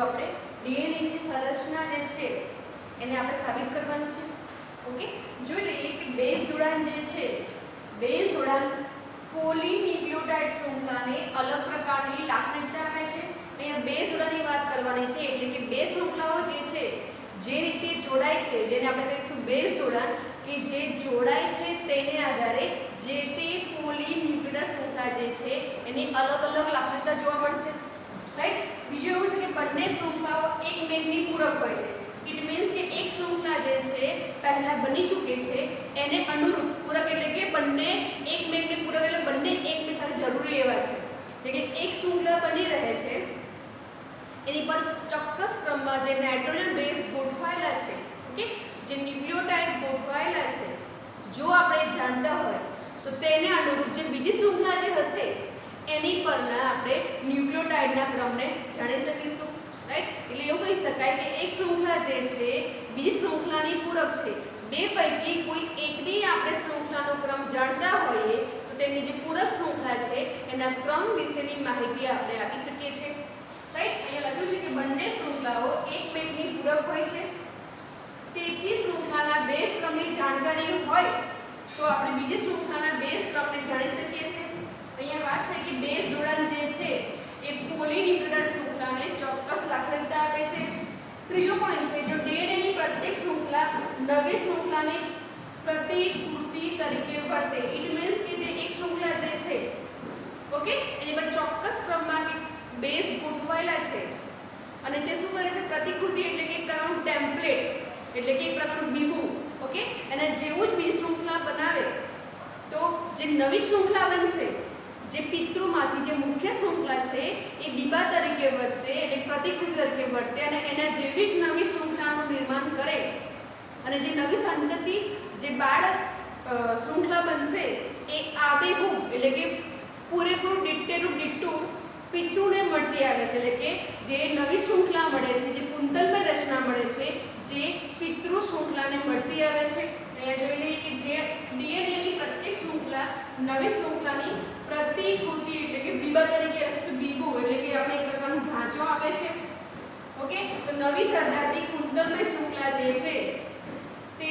આપણે ડીએનએ ની સંરચના જે છે એને આપણે સાબિત કરવાની છે. ઓકે, જોઈ લઈએ કે બેઝ જોડાણ જે છે, બેઝ જોડાણ પોલીન્યુક્લિયોટાઇડ શૃંખલાને અલગ પ્રકારની લાક્ષણિકતા આપે છે. અહીંયા બેઝ જોડાણની વાત કરવાની છે, એટલે કે બે શૃંખલાઓ જે છે જે રીતે જોડાય છે, જેને આપણે કહીશું બેઝ જોડાણ, કે જે જોડાય છે તેને આધારે જે તે પોલીન્યુક્લિયોટાઇડ શૃંખલા જે છે એની અલગ અલગ લાક્ષણિકતા જોવા મળશે. રાઈટ. બીજું એવું છે કે બંને શૃંખલાઓ એકમેકની પૂરક હોય છે. ઇટ મીન્સ કે એક શૃંખલા જે છે પહેલા બની ચૂકે છે એને અનુરૂપ પૂરક, એટલે કે બંને એકમેકને પૂરક, એટલે બંને એકમેક જરૂરી એવા છે. એટલે કે એક શૃંખલા બની રહે છે એની પર ચોક્કસ ક્રમમાં જે નાઇટ્રોજન બેઝ ગોઠવાયેલા છે, ઓકે, જે ન્યુક્લિયોટાઇડ ગોઠવાયેલા છે, જો આપણે જાણતા હોય તો તેને અનુરૂપ જે બીજી શૃંખલા જે હશે એની પરના આપણે ન્યુક્લિયોટાઇડના ક્રમને જાણી શકીશું. રાઈટ. એટલે એવું કહી શકાય કે એક શૃંખલા જે છે બીજી શૃંખલાની પૂરક છે. બે પૈકી કોઈ એકની આપણે શૃંખલાનો ક્રમ જાણતા હોઈએ તો તેની જે પૂરક શૃંખલા છે એના ક્રમ વિશેની માહિતી આપણે આપી શકીએ છીએ. રાઈટ. અહીંયા લખ્યું છે કે બંને શૃંખલાઓ એકમેકની પૂરક હોય છે. તેથી શૃંખલાના બેઝ ક્રમની જાણકારી હોય તો આપણે બીજી શૃંખલાના બેઝ ક્રમને જાણી શકીએ છીએ. અહીંયા વાત થઈ કે બેઝ જોડાણ જે છે એ પોલીન્યુક્લિયોટાઇડ શૃંખલાને ચોક્કસ લાક્ષણિકતા આપે છે. ત્રીજો પોઈન્ટ છે, જો ડીએનએ ની પ્રત્યેક શૃંખલા નવી શૃંખલાની પ્રતિકૃતિ તરીકે વર્તે. ઇટ મીન્સ કે જે એક શૃંખલા જે છે, ઓકે, એની પર ચોક્કસ ક્રમમાં બેઝ ગોઠવાયેલા છે અને તે શું કરે છે, પ્રતિકૃતિ, એટલે કે એક પ્રકારનું ટેમ્પલેટ, એટલે કે એક પ્રકારનું બીબું, ઓકે, એના જેવું જ બીજી શૃંખલા બનાવે તો જે નવી શૃંખલા બનશે, જે પિતૃમાંથી જે મુખ્ય શૃંખલા છે એ બીબા તરીકે વર્તે, એટલે પ્રતિકૃતિ તરીકે વર્તે અને એના જેવી જ નવી શૃંખલાનું નિર્માણ કરે અને જે નવી સંતતિ, જે બાળ શૃંખલા બનશે એ આબેહૂબ, એટલે કે પૂરેપૂરું ડિટ્ટેનું ડિટ્ટું પિતૃને મળતી આવે છે. એટલે કે જે નવી શૃંખલા મળે છે, જે કુંતલમય રચના મળે છે, જે પિતૃ શૃંખલાને મળતી આવે છે. અહીંયા જોઈ લઈએ કે જે ડીએનએ ની પ્રત્યેક શૃંખલા નવી શૃંખલાની પ્રતિકૃતિ, એટલે કે બીબા તરીકે લખીશું, બીબુ એટલે કે આપણે એક પ્રકારનો ઢાંચો આપે છે. ઓકે, તો નવી સર્જાતી કુંતલમય શૃંખલા જે છે તે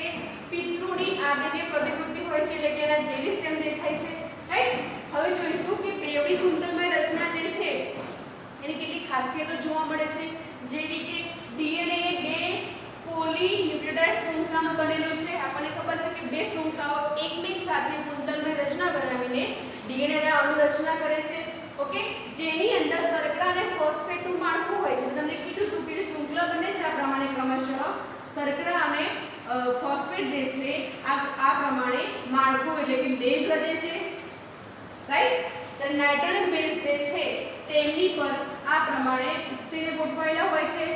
પિતૃની આબેહૂબ પ્રતિકૃતિ હોય છે, એટલે કે એના જેવી સેમ દેખાય છે. રાઈટ. હવે જોઈશું કે બેવડી કુંતલમય રચના જે છે એની કેટલી ખાસિયતો જોવા મળે છે, જેવી કે ડીએનએ બે પોલીન્યુક્લિયોટાઇડ શૃંખલાનું બનેલું છે. આપણને ખબર છે કે બે શૃંખલાઓ એકમેક સાથે કુંતલમય રચના બનાવીને ડીએનએના અણુ રચના કરે છે. ઓકે, જેની અંદર શર્કરા અને ફોસ્ફેટનું માળખું હોય છે. તમને કીધું હતું કે શૃંખલા બને છે આ પ્રમાણે ક્રમશઃ શર્કરા અને ફોસ્ફેટ જે છે આ પ્રમાણે માળખું, એટલે કે બેઝ વધે છે. રાઈટ. તો નાઇટ્રોજન બેઝ જે છે તેમની પર આ પ્રમાણે ઉત્સેચક ગોઠવાયેલા હોય છે.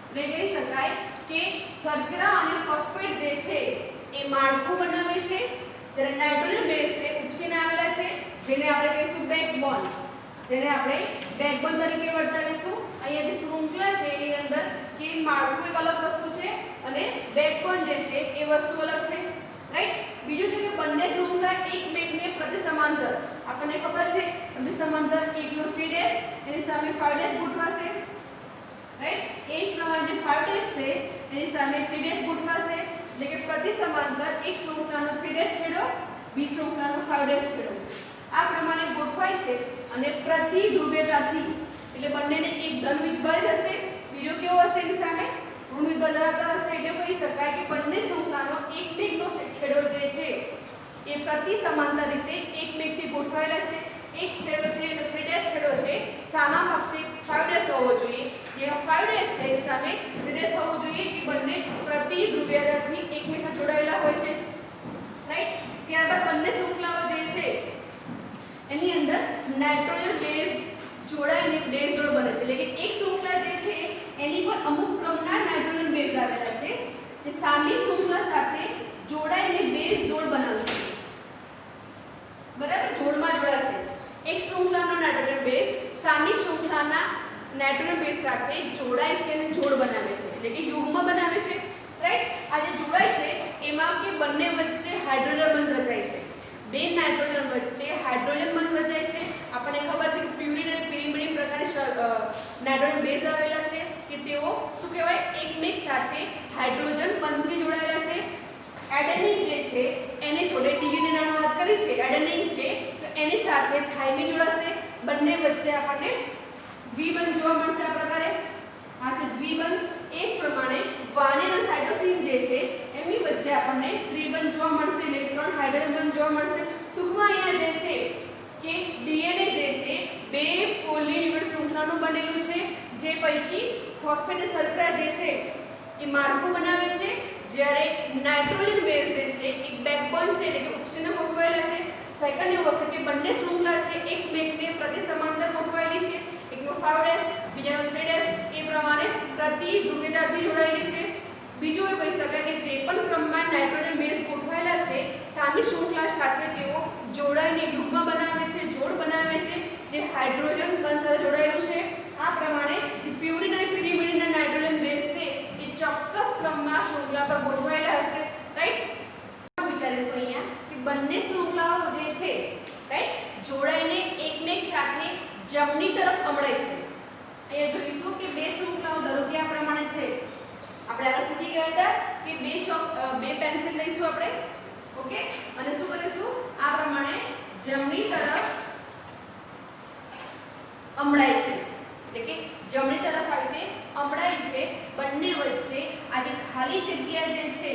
એટલે કહી શકાય કે શર્કરા અને ફોસ્ફેટ જે છે એ માળખું બનાવે છે, જ્યારે નાઇટ્રોજન બેઝ છે ઉપસીને આવેલા છે, જેને આપણે કહીશું બેકબોન, જેને આપણે બેકબોન તરીકે વર્તાવીશું. અહીંયા જે શૃંખલા છે એની અંદર કે માળખું એક અલગ વસ્તુ છે અને બેકબોન જે છે એ વસ્તુ અલગ છે. રાઈટ. બીજું છે કે બંને શૃંખલા એકમેકને પ્રતિ સમાંતર, આપણને ખબર છે પ્રતિ સમાંતર 1/3 એની સામે 5' ગોઠવાશે. રાઈટ. એ જ પ્રમાણે 5' છે એની સામે 3' ગોઠવાશે, એટલે કે પ્રતિ સમાંતર એક શૃંખલાનો 3' છેડો, બીજી શૃંખલાનો 5' છેડો આ પ્રમાણે ગોઠવાય છે અને પ્રતિ ધ્રુવીયતાથી, એટલે બંનેને એક ધન વીજભારિત હશે, બીજો કેવો હશે એની સામે ઋણ વીજભાર ધરાવતા હશે. એટલે કહી શકાય કે બંને શૃંખલાનો એકમેકનો છેડો જે છે એ પ્રતિ સમાંતર રીતે એકમેકથી ગોઠવાયેલા છે. એક છેડો છે એટલે 3' છેડો છે સામા પક્ષે 5' હોવો જોઈએ, જેમાં 5' છે એની સામે 3' હોવું જોઈએ, કે બંને પ્રતિ ધ્રુવીયતાથી એકમેકમાં જોડાયેલા હોય છે. રાઈટ. ત્યારબાદ બંને શૃંખલાઓ જે છે એની અંદર નાઇટ્રોજન બેઝ જોડાઈને બેઝ જોડ બને છે, એટલે કે એક શૃંખલા જે છે એની પર અમુક ક્રમના નાઇટ્રોજન બેઝ આવેલા છે, જે સામી શૃંખલા સાથે જોડાઈને બેઝ જોડ બનાવે છે. બરાબર, જોડમાં જોડાશે. એક શૃંખલાનો નાઇટ્રોજન બેઝ સામી શૃંખલાના નાઇટ્રોજન બેઝ સાથે જોડાય છે અને જોડ બનાવે છે, એટલે કે યુગ્મ બનાવે છે. રાઈટ. આ જે જોડાય છે એમાં કે બંને વચ્ચે હાઇડ્રોજન બંધ રચાય છે, બે નાઇટ્રોજન વચ્ચે હાઇડ્રોજન બંધ રચાય છે આપણને ખબર છે કે પ્યુરિન અને પિરિમિડિન પ્રકારની નાઇટ્રોજન બેઝ આવેલા છે કે તેઓ શું કહેવાય એકમેક સાથે હાઇડ્રોજન બંધથી જોડાયેલા છે. એડેનિન જે છે એની જોડે ડીએનએ નાની વાત કરી છે, એડેનિન છે તો એની સાથે થાઇમિન જોડાશે. બંને વચ્ચે આપણને દ્વિબંધ જોવા મળશે આ પ્રકારે. આ છે દ્વિબંધ. એ જ પ્રમાણે ગ્વાનિન અને સાઇટોસિન જે છે એમની વચ્ચે આપણને ત્રિબંધ જોવા મળશે, એટલે 3 હાઇડ્રોજન બંધ જોવા મળશે. ટૂંકમાં અહીંયા જે છે કે ડીએનએ જે છે 2 પોલીન્યુક્લિયોટાઇડ શૃંખલાનું બનેલું છે, જે પૈકી ફોસ્ફેટ શર્કરા જે છે એ માળખું બનાવે છે, જ્યારે નાઇટ્રોજન બેઝ જે છે એક બેકબોન છે એટલે કે ઉપસીને ગોઠવાયેલા છે. સેકન્ડ એવું હશે કે બંને શૃંખલા છે એકમેકને પ્રતિ સમાંતર ગોઠવાયેલી છે, એકનો 5' બીજાનો 3' એ પ્રમાણે પ્રતિ ધ્રુવીયતાથી જોડાયેલી છે. બીજું એ કહી શકાય કે જે પણ ક્રમમાં નાઇટ્રોજન બેઝ ગોઠવાયેલા છે સામી શૃંખલા સાથે તેઓ જોડાઈને યુગ્મ બનાવે છે, જોડ બનાવે છે, જે હાઇડ્રોજન બંધ સાથે જોડાયેલું છે. આ પ્રમાણે જે પ્યુરિન અને પિરિમિડિનના નાઇટ્રોજન બેઝ છે એ ચોક્કસ ક્રમમાં શૃંખલા પર ગોઠવાયેલા હશે. રાઈટ. વિચારીશું અહીંયા કે બંને શૃંખલાઓ જે છે રાઈટ જોડાઈને એકમેક સાથે જમણી તરફ અમળાય છે. અહીંયા જોઈશું કે બે શૃંખલાઓ ધારો કે આ પ્રમાણે છે. આપણે આગળ શીખી ગયા હતા કે બે પેન્સિલ લઈશું આપણે, ઓકે, અને શું કરીશું આ પ્રમાણે જમણી તરફ અમળાય છે, એટલે કે જમણી તરફ આવી રીતે અમળાય છે. બંને વચ્ચે આ જે ખાલી જગ્યા જે છે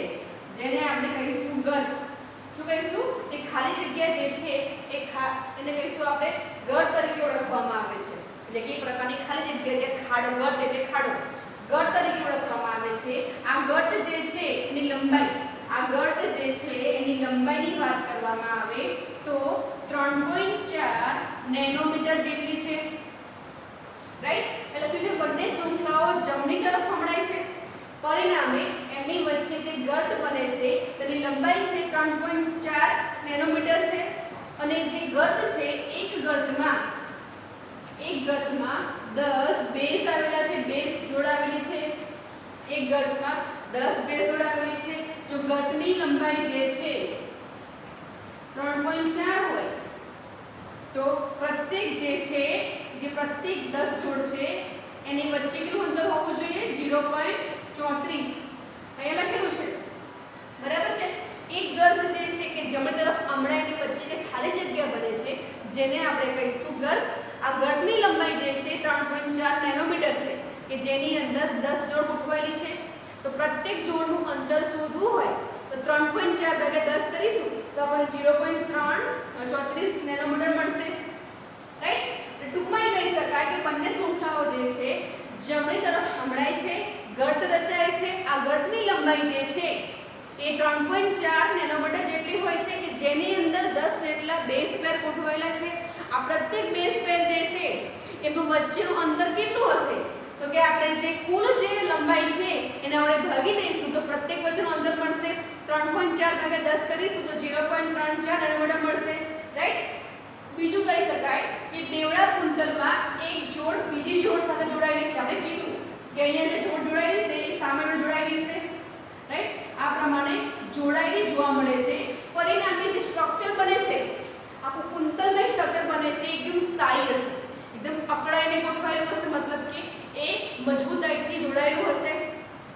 જેને આપણે કહીશું ગર્ત. શું કહીશું? જે ખાલી જગ્યા જે છે એને કહીશું આપણે ગર્ત તરીકે ઓળખવામાં આવે છે. એટલે કે એક પ્રકારની ખાલી જગ્યા જે ખાડો, ગર્ત એટલે ખાડો, ગર્ત તરીકે ઓળખવામાં આવે છે. આ ગર્ત જે છે એની લંબાઈની વાત કરવામાં આવે તો 3.4 નેનોમીટર જેટલી છે. રાઈટ. એટલે બીજું બંને શૃંખલાઓ જમણી તરફ અમળાય છે, પરિણામે એમની વચ્ચે જે ગર્ત બને છે તેની લંબાઈ છે 3.4 નેનોમીટર છે. અને જે ગર્ત છે એક ગર્તમાં 10 બેઝ આવેલા છે, બેઝ જોડાવેલી છે. એક ગર્તમાં 10 બેઝ જોડાવેલી છે. જો ગર્તની લંબાઈ જે છે 3.4 હોય તો પ્રત્યેક 10 જોડ છે એની વચ્ચે કેટલું અંતર હોવું જોઈએ? 0.34. અહીંયા લખેલું છે, બરાબર છે. એક ગર્ત જે છે કે જમણી તરફ અમળાયની વચ્ચે જે ખાલી જગ્યા બને છે જેને આપણે કહીશું ગર્ત. આ ગર્તની લંબાઈ જે છે 3.4 નેનોમીટર છે કે જેની અંદર 10 જોડ ગોઠવાયેલી છે. તો પ્રત્યેક જોડનું અંતર શોધવું હોય તો 3.4 ભાગ્યા 10 કરીશું તો આપણને 0.34 નેનોમીટર મળશે. રાઈટ. ટૂંકમાં કહી શકાય કે બંને શૃંખલાઓ જે છે જમણી તરફ અમળાય છે, ગર્ત રચાય છે. આ ગર્તની લંબાઈ જે છે એ 3.4 નેનોમીટર જેટલી હોય છે કે જેની અંદર 10 જેટલા બેઝ પેર ગોઠવાયેલા છે. આ પ્રત્યેક બેઝ પેર જે છે એનું વચ્ચેનું અંતર કેટલું હશે? તો કે આપણે જે કુલ જે લંબાઈ છે એને આપણે ભાગી દઈશું તો પ્રત્યેક વચ્ચેનું અંતર મળશે. 3.4 ભાગ્યા 10 કરીશું તો 0.34 નેનોમીટર મળશે. રાઈટ. બીજું કહી શકાય કે બેવડા કુંતલમાં એક જોડ બીજી જોડ સાથે જોડાયેલી છે. આપણે કીધું કે અહીંયા જે જોડ જોડાયેલી છે એ સામેનો જોડાયેલી છે. રાઈટ. આ પ્રમાણે જોડાયેલી જોવા મળે છે. પરિણામે જે સ્ટ્રક્ચર બને છે આખું કુંતલમય સ્ટ્રક્ચર બને છે એકદમ સ્થાયી હશે, એકદમ પકડાઈને ગોઠવાયેલું હશે, મતલબ કે એ મજબૂતાઈથી જોડાયેલું હશે.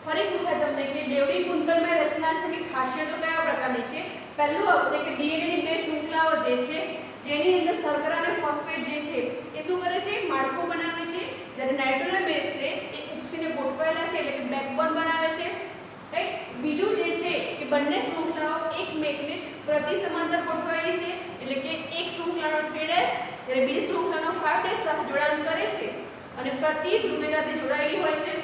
ફરી પૂછાય તમને કે બેવડી કુંતલમય રચના છે કે ખાસિયતો કયા પ્રકારની છે? પહેલું આવશે કે ડીએનએની બે શૃંખલાઓ જે છે જેની અંદર શર્કરા અને ફોસ્ફેટ જે છે એ શું કરે છે? માળખું બનાવે છે. જ્યારે નાઇટ્રોજન બેઝ છે એ ઉપસીને ગોઠવાયેલા છે એટલે કે બેકબોન બનાવે છે. રાઈટ. બીજું જે છે કે બંને શૃંખલાઓ એકમેકને પ્રતિ સમાંતર ગોઠવાયેલી છે એટલે કે એક શૃંખલાનો 3' જ્યારે બીજી શૃંખલાનો 5' સાથે જોડાણ કરે છે અને પ્રતિ ધ્રુવીયતાથી જોડાયેલી હોય છે.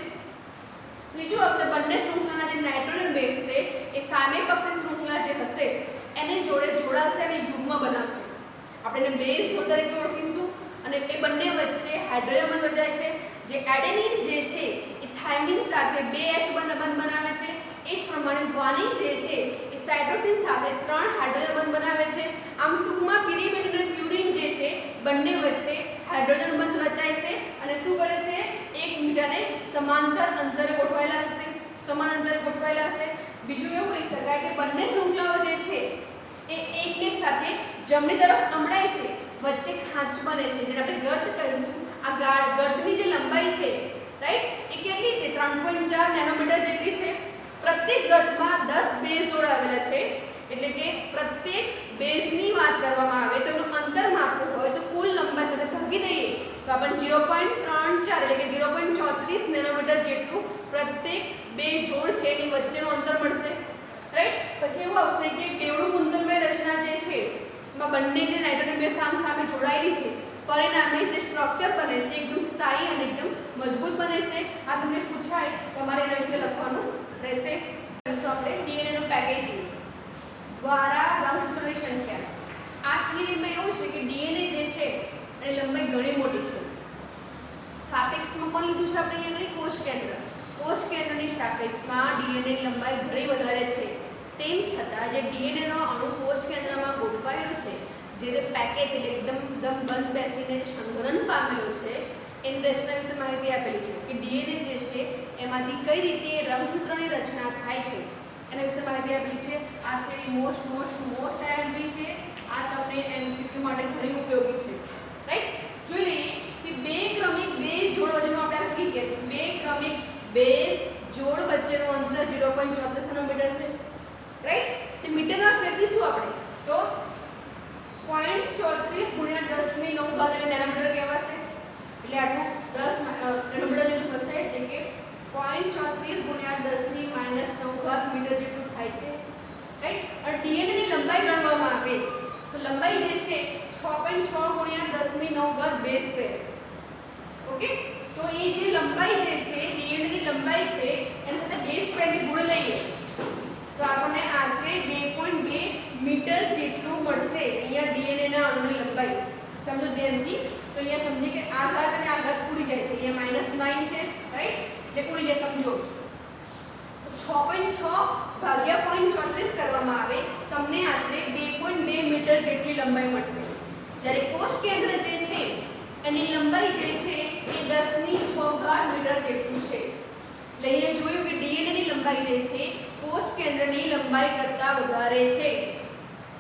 ત્રીજું આવશે બંને શૃંખલાના જે નાઇટ્રોજન બેઝ છે એ સામે પક્ષી શૃંખલા જે હશે એને જોડે જોડાશે અને યુગ્મ બનાવશે. આપણે એને બેઝ જોડ તરીકે ઓળખીશું. અને એ બંને વચ્ચે હાઇડ્રોજન બંધ રચાય છે. જે એડેનિન જે છે એ થાઇમિન સાથે 2H બંધ બનાવે છે. એ જ પ્રમાણે ગ્વાનિન જે છે એ સાઇટોસિન સાથે 3 હાઇડ્રોજન બંધ બનાવે છે. આમ ટૂંકમાં પિરિમિડિન અને પ્યુરિન જે છે બંને વચ્ચે હાઇડ્રોજન બંધ રચાય છે અને શું કરે છે? એકબીજાને સમાંતર અંતરે ગોઠવાયેલા હશે, સમાન અંતરે ગોઠવાયેલા હશે. બીજું એવું કહી શકાય કે બંને શૃંખલાઓ જે છે એ એકમેક સાથે જમણી તરફ અમળાય છે વચ્ચે ખાંચ બને છે જેને આપણે ગર્ત કહીશું. આ ગર્તની જે લંબાઈ છે રાઈટ એ કેટલી છે 3.4 નેનોમીટર જેટલી છે. પ્રત્યેક ગર્તમાં 10 બેઝ જોડ આવેલા છે એટલે કે પ્રત્યેક બેઝની વાત કરવામાં આવે તો એનું અંતર માપવું હોય તો કુલ લંબાઈ સાથે ભાગી દઈએ તો આપણને 0.34 એટલે કે 0.34 નેનોમીટર જેટલું પ્રત્યેક બે જોડ છે એની વચ્ચેનું અંતર મળશે રાઈટ. પછી એવું આવશે કે બેવડું કુંતલમય રચના જે છે એમાં બંને જે નાઇટ્રોજન બેઝ સામે પરિણામે જે સ્ટ્રક્ચર બને છે એકદમ સ્થાયી અને એકદમ મજબૂત બને છે. આ તમને પૂછાય તમારે એના વિશે લખવાનું રહેશે. આપણે ડીએનએ નું પેકેજિંગ દ્વારા રંગસૂત્રોની સંખ્યા. આ થિયરીમાં એવું છે કે ડીએનએ જે છે એની લંબાઈ ઘણી મોટી છે. સાપેક્ષમાં પણ લીધું છે આપણે અહીંયા કોષ કેન્દ્ર. કોષ કેન્દ્રની સાપેક્ષમાં ડીએનએની લંબાઈ ઘણી વધારે છે. તેમ છતાં જે ડીએનએનો અણુ કોષ કેન્દ્રમાં ગોઠવાયેલો છે જે પેકેજ એટલે એકદમ બંધ બેસીને સંઘનન પામેલો છે એની રચના વિશે માહિતી આપેલી છે કે ડીએનએ જે છે એમાંથી કઈ રીતે રંગસૂત્રની રચના થાય છે એના વિશે માહિતી આપેલી છે. આ થિયરી મોસ્ટ આઈએમપી છે. આ તમને એમસીક્યુ માટે ઘણી ઉપયોગી છે રાઈટ. જોઈ લઈએ કે બે ક્રમિક બેઝ જોડ વચ્ચેનું આપણે શીખીએ છીએ. બે ક્રમિક બેઝ જોડ વચ્ચેનું અંતર 0.34 નેનોમીટર છે રાઈટ. તે મીટરમાં ફેરવીશું આપણે તો 0.34 × 10⁹ નેનોમીટર કહેવાશે. એટલે આટલું 10 નેનોમીટર જેટલું થશે એટલે કે 0.34 × 10⁻⁹ મીટર જેટલું થાય છે રાઈટ. અને ડીએનએ ની લંબાઈ ગણવામાં આવે તો લંબાઈ જે છે 6.6 × 10⁹ બેઝ પેર. ઓકે. તો એ જે લંબાઈ જે છે ડીએનએ ની લંબાઈ છે એના સાથે બેઝ પેરની ગુણ લઈએ તો આપણને આશરે 2.2 મીટર જેટલું મળશે. અહીંયા ડીએનએ ના અણુની લંબાઈ સમજો ધ્યાનથી. તો અહીંયા સમજી કે આ ઘાત અને આ ઘાત ઉડી જાય છે. અહીંયા -9 છે રાઈટ એટલે ઉડી જાય સમજો. 6.6 ભાગ્યા 0.34 કરવામાં આવે તમને આશરે 2.2 મીટર જેટલી લંબાઈ મળશે. જ્યારે કોષ કેન્દ્ર જે છે એની લંબાઈ જે છે એ 10⁶ મીટર જેટલું છે. એટલે અહીંયા જોયું કે ડીએનએ ની લંબાઈ જે છે કોષ કેન્દ્રની લંબાઈ કરતાં વધારે છે.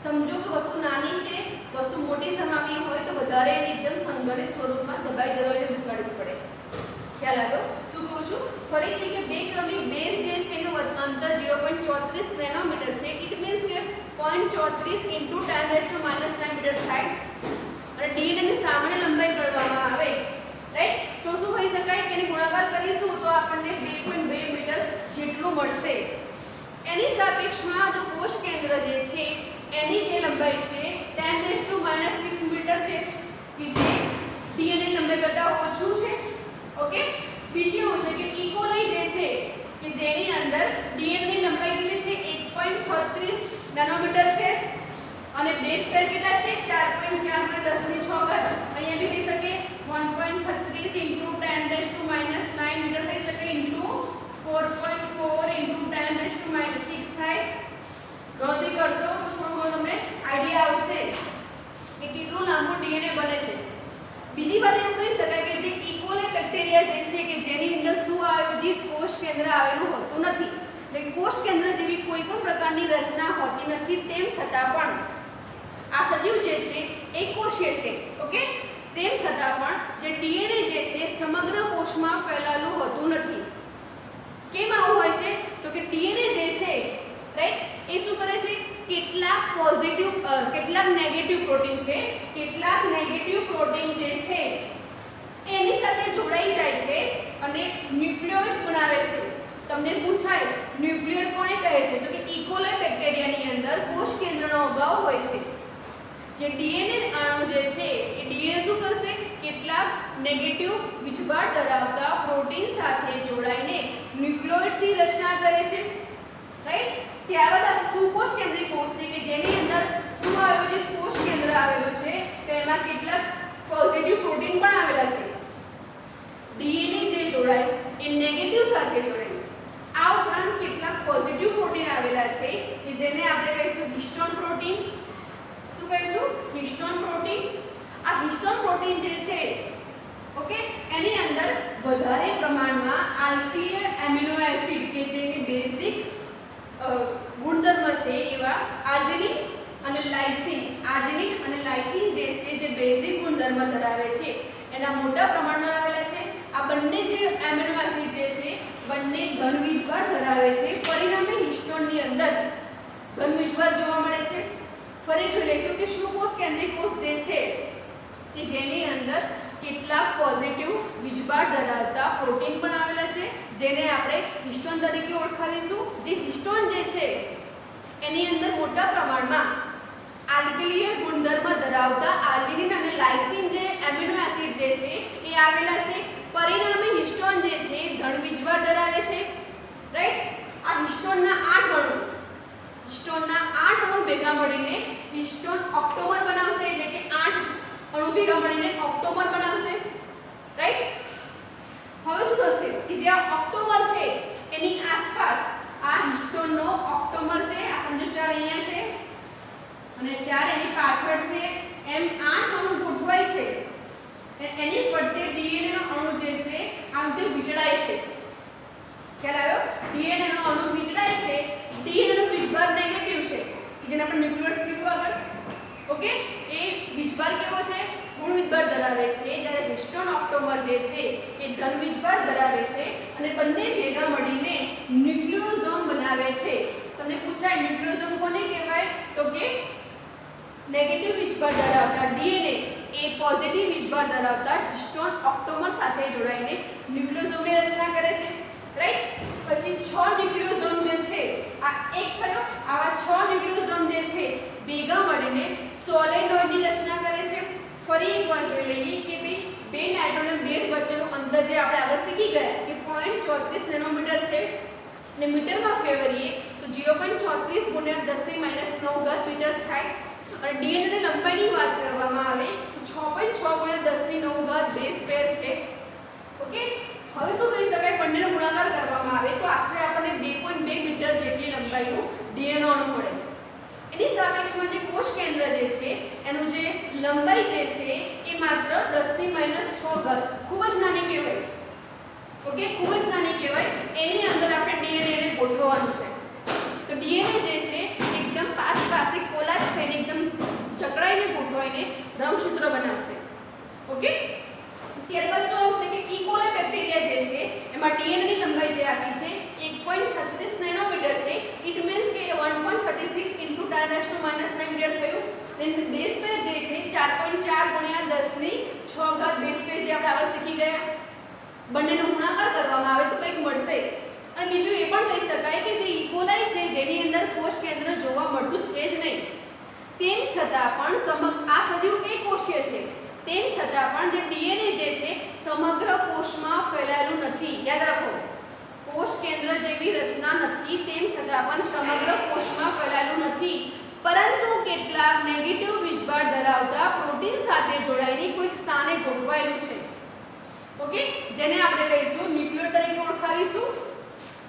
સમજો કે વસ્તુ નાની છે વસ્તુ મોટી સમાવી હોય તો વધારે એને એકદમ સંગ્રહિત સ્વરૂપમાં દબાઈ દબાઈને ઘુસાડવું પડે. ખ્યાલ આવ્યો શું કહું છું? ફરીથી કે બે ક્રમિક બેઝ જે છે એનું અંતર 0.34 નેનોમીટર છે. ઇટ મીન્સ કે 0.34 × 10⁻⁹ મીટર થાય. અને ડીએનએ ની સામાન્ય લંબાઈ ગણવામાં આવે રાઈટ તો શું હોઈ શકાય કે એને ગુણાકાર કરીશું તો આપણને 2.2 મીટર જેટલું મળશે. એની સાપેક્ષમાં જો કોષ કેન્દ્ર જે છે એની જે લંબાઈ છે 10⁻⁶ મીટર છે કે જે ડીએનએ ની લંબાઈ કરતાં ઓછું છે. ઓકે. બીજું એવું છે કે ઇકોલાઈ જે છે કે જેની અંદર ડીએનએ ની લંબાઈ કેટલી છે 1.36 નેનોમીટર છે અને બેઝ પેર કેટલા છે 4.4 × 10⁶. અહીંયા બી થઈ શકે 1.36 × 10⁻⁹ મીટર થઈ શકે * 4.4 × 10⁻⁶ થાય. ગણતરી કરશો તો થોડું તમને આઈડિયા આવશે કે કેટલું લાંબુ ડીએનએ બને છે. બીજી વાત એવું કહી શકાય કે જે ઇકોલે બેક્ટેરિયા જે છે કે જેની અંદર સુઆયોજિત કોષ કેન્દ્ર આવેલું હોતું નથી એટલે કોષ કેન્દ્ર જેવી કોઈ પણ પ્રકારની રચના હોતી નથી. તેમ છતાં પણ આ સજીવ જે છે એકકોષીય છે. ઓકે. તેમ છતાં પણ જે ડીએનએ જે છે સમગ્ર કોષમાં ફેલાયેલું હોતું નથી. કેમ આવું હોય છે તો કે ડીએનએ જે છે રાઈટ એ શું કરે છે કેટલાક પોઝિટિવ કેટલાક નેગેટિવ પ્રોટીન છે કેટલાક નેગેટિવ પ્રોટીન જે છે એની સાથે જોડાઈ જાય છે અને ન્યુક્લિયોઇડ્સ બનાવે છે. તમને પૂછાય ન્યુક્લિયોઇડ કોને કહે છે તો કે ઇકોલાઈ બેક્ટેરિયાની અંદર કોષ કેન્દ્રનો અભાવ હોય છે. જે ડીએનએ અણુ જે છે એ ડીએનએ શું કરશે કેટલાક નેગેટિવ વીજભાર ધરાવતા પ્રોટીન સાથે જોડાઈને ન્યુક્લિયોઇડ્સની રચના કરે છે રાઈટ. ત્યારબાદ આ સુકોષ કેન્દ્રીય કોષ છે કે જેની અંદર સુઆયોજિત કોષ કેન્દ્ર આવેલું છે તેમાં કેટલાક પોઝિટિવ પ્રોટીન પણ આવેલા છે. ડીએનએ જે જોડાય એ નેગેટિવ સાથે જોડાય. આ ઉપરાંત કેટલાક પોઝિટિવ પ્રોટીન આવેલા છે કે જેને આપણે કહીશું હિસ્ટોન પ્રોટીન. શું કહીશું હિસ્ટોન પ્રોટીન. આ હિસ્ટોન પ્રોટીન જે છે ઓકે એની અંદર વધારે પ્રમાણમાં આલ્ફીય એમિનો એસિડ કે જે કે બેઝિક ગુણધર્મ છે એવા આર્જિનિન અને લાઇસિન, આર્જિનિન અને લાઇસિન જે છે જે બેઝિક ગુણધર્મ ધરાવે છે એના મોટા પ્રમાણમાં આવેલા છે. આ બંને જે એમિનો એસિડ જે છે બંને ઘન વીજભાર ધરાવે છે. પરિણામે હિસ્ટોનની અંદર ઘન વીજભાર જોવા મળે છે. ફરી જોઈ લઈશું કે શું કોષ કેન્દ્રીય કોષ જે છે કે જેની અંદર કેટલાક પોઝિટિવ વીજભાર ધરાવતા પ્રોટીન પણ આવેલા છે જેને આપણે હિસ્ટોન તરીકે ઓળખાવીશું. જે હિસ્ટોન જે છે એની અંદર મોટા પ્રમાણમાં આલ્કલીય ગુણધર્મ ધરાવતા આર્જિનિન અને લાઇસિન જે એમિનો એસિડ જે છે એ આવેલા છે. પરિણામે હિસ્ટોન જે છે ધન વીજભાર ધરાવે છે. રાઈટ. આ હિસ્ટોનના 8 અણુ ભેગા મળીને હિસ્ટોન ઓક્ટોમર બનાવશે, એટલે કે 8 અણુ ભેગા મળીને ઓક્ટોમર બનાવશે. રાઈટ. હવે શું થશે કે જે આ ઓક્ટોમર છે એની આસપાસ આ હિસ્ટોનનો ઓક્ટોમર છે, આ સમજો 4 અહીંયા છે અને 4 એની પાછળ છે, એમ 8 અણુ ગોઠવાય છે. એની ફરતે ડીએનએ નો અણુ જે છે આ રીતે વીંટળાય છે. ખ્યાલ આવ્યો? ડીએનએ નો અણુ વીંટળાય છે. ડીએનએ નો વીજભાર નેગેટિવ છે કે જેને આપણે ન્યુક્લિયોટાઇડ્સ કીધું આગળ. ઓકે. એ વીજભાર કેવો છે? ઋણ વીજભાર ધરાવે છે. જ્યારે હિસ્ટોન ઓક્ટોમર જે છે એ ધન વીજભાર ધરાવે છે અને બંને ભેગા મળીને ન્યુક્લિયોઝોમ બનાવે છે. તમને પૂછાય ન્યુક્લિયોઝોમ કોને કહેવાય? તો કે નેગેટિવ વીજભાર ધરાવતા ડીએનએ એ પોઝિટિવ વીજભાર ધરાવતા હિસ્ટોન ઓક્ટોમર સાથે જોડાઈને ન્યુક્લિયોઝોમની રચના કરે છે. રાઈટ. પછી 6 ન્યુક્લિયોઝોમ જે છે આ એક થયો. આવા 6 ન્યુક્લિયોઝોમ જે છે ભેગા મળીને સોલેનોઇડની રચના કરે છે. ફરી એકવાર જોઈ લઈએ કે બે નાઇટ્રોજન બેઝ વચ્ચેનું અંતર જે આપણે આગળ શીખી ગયા કે 0.34 નેનોમીટર છે અને મીટરમાં ફેરવીએ તો 0.34 × 10⁻⁹ મીટર થાય. અને ડીએનએ ની લંબાઈની વાત કરવામાં આવે તો 6.6 × 10⁹ બેઝ પેર છે. ઓકે. હવે શું કહી શકાય? બંનેનો ગુણાકાર કરવામાં આવે તો આશરે આપણને 2.2 મીટર જેટલી લંબાઈનું ડીએનએ અણુ મળે. એની સાપેક્ષમાં જે કોષ કેન્દ્ર જે છે એનું જે લંબાઈ જે છે એ માત્ર 10⁻⁶ ખૂબ જ નાની કહેવાય. ઓકે. ખૂબ જ નાની કહેવાય. એની અંદર આપણે ડીએનએ ને ગોઠવવાનું છે. તો ડીએનએ જે છે એકદમ પાસે કોલાજ થઈને એકદમ જકડાઈને ગોઠવાઈને રંગસૂત્ર બનાવશે. ઓકે. ત્યારબાદ શું આવશે કે ઇકોલાઈ બેક્ટેરિયા જે છે એમાં ડીએનએ ની લંબાઈ જે આપી છે 1.36 નેનોમીટર છે. ઇટ મીન્સ કે 1.36 × 10⁻⁹ મીટર થયું. અને બેઝ પેર જે છે 4.4 × 10⁶ બેઝ પેર જે આપણે આગળ શીખી ગયા. બંનેનો ગુણાકાર કરવામાં આવે તો કંઈક મળશે. અને બીજું એ પણ કહી શકાય કે જે ઇકોલાઈ છે જેની અંદર કોષ કેન્દ્ર જોવા મળતું છે જ નહીં, તેમ છતાં પણ આ સજીવ એકકોષીય છે, તેમ છતાં પણ જે ડીએનએ જે છે સમગ્ર કોષમાં ફેલાયેલું નથી. યાદ રાખો, કોષ કેન્દ્ર જેવી રચના નથી, તેમ છતાં પણ સમગ્ર કોષમાં ફેલાયેલું નથી, પરંતુ કેટલાક નેગેટિવ વીજભાર ધરાવતા પ્રોટીન સાથે જોડાઈને કોઈક સ્થાને ગોઠવાયેલું છે. ઓકે. જેને આપણે કહીશું ન્યુક્લિયોટાઇડ તરીકે ઓળખાવીશું.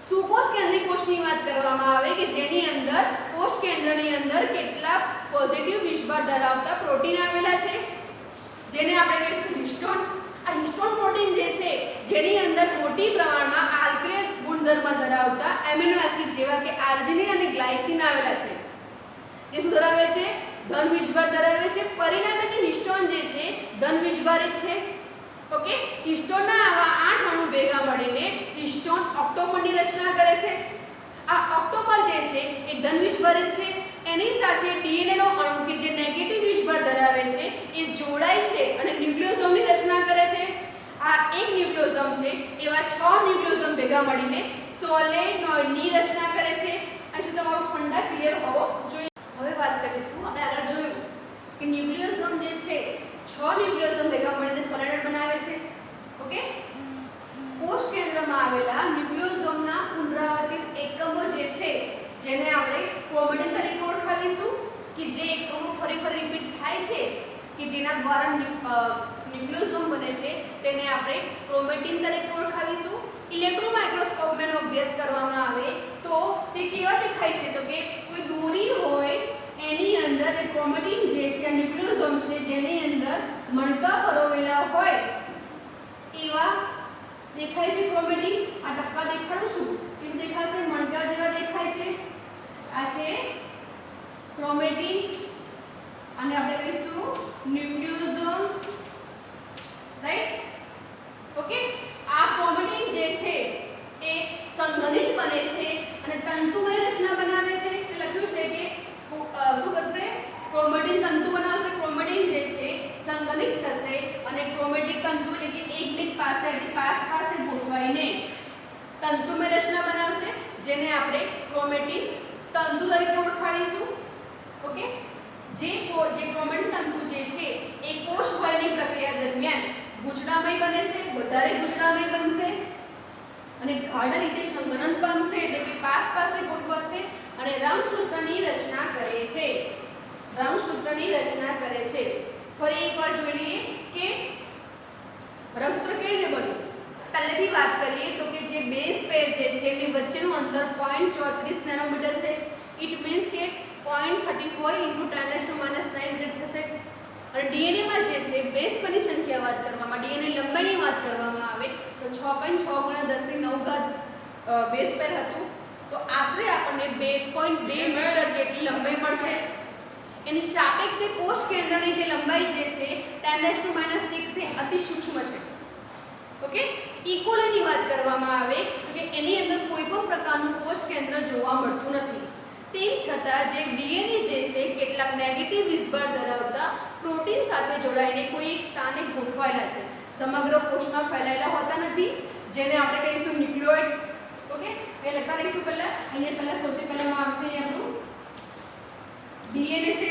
સુકોષ કેન્દ્રીય કોષની વાત કરવામાં આવે કે જેની અંદર કોષ કેન્દ્રની અંદર કેટલાક પોઝિટિવ વીજભાર ધરાવતા પ્રોટીન આવેલા છે જેને આપણે કહીશું હિસ્ટોન. આ હિસ્ટોન પ્રોટીન જે છે જેની અંદર મોટી પ્રમાણમાં આલ્કલીય ગુણધર્મ ધરાવતા એમિનો એસિડ જેવા કે આર્જિનિન અને ગ્લાયસિન આવેલા છે. જે શું ધરાવે છે? ધન વીજભાર ધરાવે છે. પરિણામે જે હિસ્ટોન જે છે ધન વીજભારિત છે. ઓકે. હિસ્ટોનના આવા 8 અણુ ભેગા મળીને હિસ્ટોન ઓક્ટોમરની રચના કરે છે. આ ઓક્ટોમર જે છે એ ધન વીજભારિત છે. એની સાથે ડીએનએ નો અણુ કે જે નેગેટિવ વીજભાર ધરાવે છે એ જોડાય છે અને ન્યુક્લિયોઝોમની રચના કરે છે. આ એક ન્યુક્લિયોઝોમ છે એવા 6 ન્યુક્લિયોઝોમ ભેગા મળીને સોલેનોઇડની રચના કરે છે. આ જો તમારો ફંડા ક્લિયર હોવો જોઈએ. હવે વાત કરીશું, આપણે આગળ જોયું કે ન્યુક્લિયોઝોમ જે છે 6 ન્યુક્લિયોઝોમ ભેગા મળીને સોલેનોઇડ બનાવે છે. ઓકે. કોષ કેન્દ્રમાં આવેલા ન્યુક્લિયોઝોમના પુનરાવર્તિત એકમો જે છે જેને આપણે ક્રોમેટિન તરીકે ઓળખાવીશું કે જે એકમો ફરી રિપીટ થાય છે કે જેના દ્વારા ન્યુક્લિયોઝોમ બને છે તેને આપણે ક્રોમેટિન તરીકે ઓળખાવીશું. ઇલેક્ટ્રોન માઇક્રોસ્કોપમાં એનો અભ્યાસ કરવામાં આવે તો તે કેવા દેખાય છે? તો કે કોઈ દોરી હોય એની અંદર એ ક્રોમેટિન જે છે ન્યુક્લિયોઝોમ છે જેની અંદર મણકા પરોવેલા હોય એવા દેખાય છે ક્રોમેટિન. આ ટપકા દેખાડું છું કેમ દેખાશે? મણકા જેવા દેખાય છે. આ છે ક્રોમેટિન આને આપણે કહીશું ન્યુક્લિયોસોમ, રાઈટ? ઓકે, આ ક્રોમેટિન જે છે એ સંઘનિત બને છે અને તંતુમય રચના બનાવે છે. એટલે લખ્યું છે કે શું કરશે? ક્રોમેટિન તંતુ બનાવશે. ક્રોમેટિન જે છે સંઘનિત થશે અને ક્રોમેટિક તંતુ એટલે કે એકબીજ પાસે ગોઠવાઈને તંતુમય રચના બનાવશે, જેને આપણે ક્રોમેટિન તંતુ તરીકે ઓળખાવીશું. ઓકે, જે ક્રોમેટિન તંતુ જે છે એ કોષ વયની પ્રક્રિયા દરમિયાન ગૂંચળામય બને છે, વધારે ગૂંચળામય બનશે અને ગાઢ રીતે સંઘનન પામશે, એટલે કે પાસે ગોઠવાશે અને રંગસૂત્રની રચના કરે છે. રંગસૂત્રની રચના કરે છે. ફરી એકવાર જોઈ લઈએ કે રંગસૂત્ર કેવી રીતે બન્યું. પહેલેથી વાત કરીએ તો કે જે બેઝ પેર જે છે એની વચ્ચેનું અંતર 0.34 નેનોમીટર છે. ઇટ મીન્સ કે 0.34 × 10⁻⁹ મીટર થશે. અને ડીએનએ માં જે છે બેઝ પેરની સંખ્યા વાત કરવામાં, ડીએનએ લંબાઈની વાત કરવામાં આવે તો 6.6 × 10⁻⁹ બેઝ પેર હતું. તો આશરે આપણને 2.2 મીટર જેટલી લંબાઈ મળશે. એની સાપેક્ષે કોષ કેન્દ્રની જે લંબાઈ જે છે 10⁻⁶ એ અતિ સૂક્ષ્મ છે. ઓકે, ઇકોલીની વાત કરવામાં આવે તો કે એની અંદર કોઈ પણ પ્રકારનું કોષ કેન્દ્ર જોવા મળતું નથી. તેમ છતાં જે ડીએનએ જે છે કેટલાક નેગેટિવ વીજભાર ધરાવતા પ્રોટીન સાથે જોડાઈને કોઈ એક સ્થાને ગોઠવાયેલા છે. સમગ્ર કોષમાં ફેલાયેલા હોતા નથી, જેને આપણે કહીશું ન્યુક્લિયોઇડ્સ. ઓકે, એ લખતા રહીશું. અહીંયા સૌથી પહેલામાં આવશે આપણું ડીએનએ છે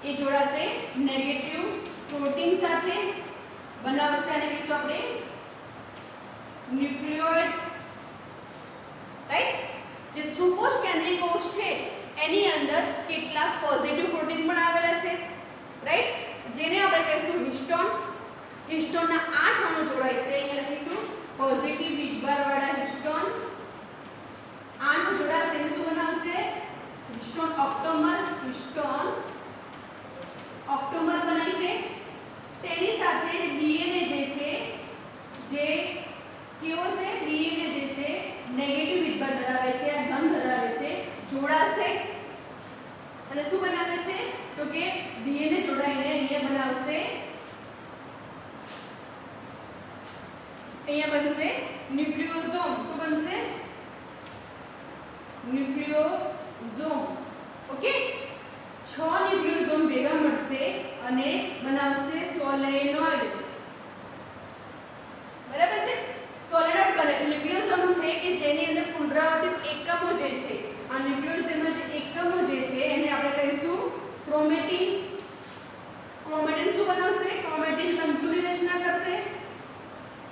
એ જોડાશે નેગેટિવ પ્રોટીન સાથે, બનાવશે અને કહીશું આપણે ન્યુક્લિયોઇડ્સ, રાઈટ? જે સુકોષ કેન્દ્રીય કોષ છે એની અંદર કેટલાક પોઝિટિવ પ્રોટીન પણ આવેલા છે, રાઈટ? જેને આપણે કહીશું હિસ્ટોન. હિસ્ટોનના 8 અણુ જોડાય છે. અહીંયા લખીશું પોઝિટિવ વીજભારવાળા હિસ્ટોન 8 જોડાશે. એને શું બનાવશે? હિસ્ટોન ઓક્ટોમર. હિસ્ટોન ઓક્ટોમર બનાવી છે. તેની સાથે ડીએનએ જે છે જે કેવો છે? ડીએનએ જે છે નેગેટિવ વીજભાર ધરાવે છે, ધન ધરાવે છે, જોડાશે અને શું બનાવે છે તો કે ડીએનએ જોડાઈને અહીંયા બનાવશે, અહીંયા બનશે ન્યુક્લિયોસોમ. શું બનશે? ન્યુક્લિયોસોમ. ઓકે, 6 ન્યુક્લિયોસોમ ભેગા મળશે અને બનાવશે સોલેનોઇડ. બરાબર છે? સોલેનોઇડ બને છે. ન્યુક્લિયોસોમ છે કે જેની અંદર પુનરાવર્તિત એકમો જે છે, આ ન્યુક્લિયોસોમના જે એકમો જે છે એને આપણે કહીશું ક્રોમેટિન. ક્રોમેટિન શું બનાવશે? ક્રોમેટિન તંતુની રચના કરશે,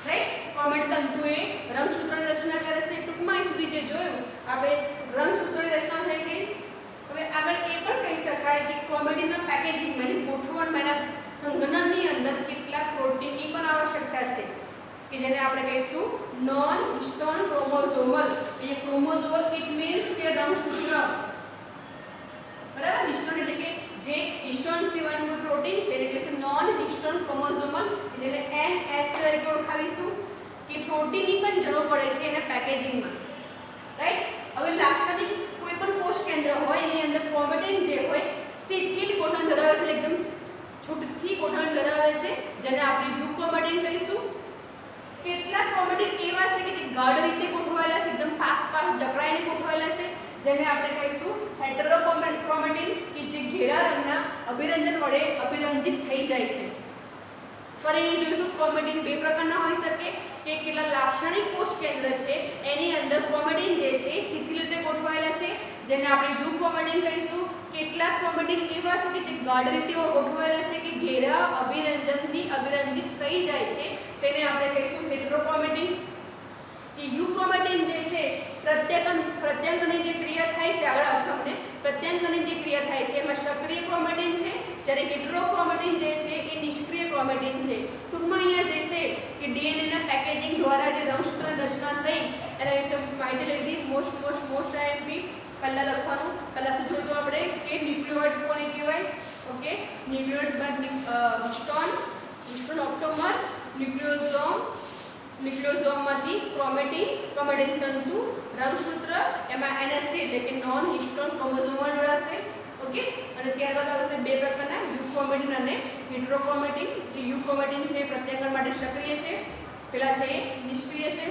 રાઈટ? ક્રોમેટિન તંતુએ રંગસૂત્રની રચના કરે છે. ટૂંકમાં અહીં સુધી જે જોયું આપણે રંગસૂત્રની રચના થઈ ગઈ. હવે આગળ એ પણ કહી શકાય કે ક્રોમેટિનના પેકેજિંગમાં ગોઠવણમાં સંઘનનની અંદર કેટલાક પ્રોટીનની પણ આવશ્યકતા છે કે જેને આપણે કહીશું નોન હિસ્ટોન ક્રોમોઝોમલ. એ ક્રોમોઝોમલ ઇટ મીન્સ કે રંગસૂત્ર. બરાબર? હિસ્ટોન એટલે કે જે હિસ્ટોન સિવાયનું કોઈ પ્રોટીન છે એટલે કહીશું નોન હિસ્ટોન ક્રોમોઝોમલ, જેને NH તરીકે ઓળખાવીશું. કે પ્રોટીનની પણ જરૂર પડે છે એના પેકેજિંગમાં, રાઈટ? હવે લાક્ષણિક કોઈ પણ કોષ કેન્દ્ર હોય એની અંદર ક્રોમેટિન જે હોય શિથિલ ગોઠવણ ધરાવે છે, એકદમ છૂટથી ગોઠવણ ધરાવે છે, જેને આપણે ગ્લુકોમેટિન કહીશું. કેટલાક ક્રોમેટિન એવા છે કે જે ગાઢ રીતે ગોઠવાયેલા છે, એકદમ પાસ જકડાઈને ગોઠવાયેલા છે, જેને આપણે કહીશું હેટરોક્રોમેટિન કે જે ઘેરા રંગના અભિરંજન વડે અભિરંજિત થઈ જાય છે. ફરી અહીં જોઈશું ક્રોમેટિન બે પ્રકારના હોઈ શકે કે કેટલા લાક્ષણિક કોષ કેન્દ્ર છે એની અંદર ક્રોમેટિન જે છે શિથિલ રીતે ગોઠવાયેલા છે, જેને આપણે ગ્લુકોમેટિન કહીશું. કેટલાક ક્રોમેટિન એવા છે કે જે ગાઢ રીતે ગોઠવાયેલા છે કે ઘેરા અભિરંજનથી અભિરંજિત થઈ જાય છે, તેને આપણે કહીશું હેટરોક્રોમેટિન. જે યુક્રોમેટિન જે છે પ્રત્યાંગની જે ક્રિયા થાય છે, આગળ આવશે તમને પ્રત્યાંગની જે ક્રિયા થાય છે એમાં સક્રિય ક્રોમેટિન છે, જ્યારે હેટરોક્રોમેટિન જે છે એ નિષ્ક્રિય ક્રોમેટિન છે. ટૂંકમાં અહીંયા જે છે કે ડીએનએ ના પેકેજિંગ દ્વારા જે રંગસૂત્ર રચના થઈ એના વિશે માહિતી લીધી. મોસ્ટ આઈએમપી પહેલા લખવાનું. પહેલા શું જોયું આપણે કે ન્યુક્લિયોઇડ્સ કોને કહેવાય? ઓકે, ન્યુક્લિયોઇડ્સ બાદ હિસ્ટોન, હિસ્ટોન ઓક્ટોમર, ન્યુક્લિયોસોમ, ન્યુક્લિયોસોમમાંથી ક્રોમેટિન, ક્રોમેટિન તંતુ, રંગસૂત્ર, એમાં NH એટલે કે નોન હિસ્ટોન ક્રોમોઝોમલ જોડાશે. ઓકે, અને ત્યારબાદ આવશે બે પ્રકારના યુક્રોમેટિન અને હેટરોક્રોમેટિન. જે યુક્રોમેટિન છે એ પ્રત્યાંગણ માટે સક્રિય છે, પેલા છે એ નિષ્ક્રિય છે.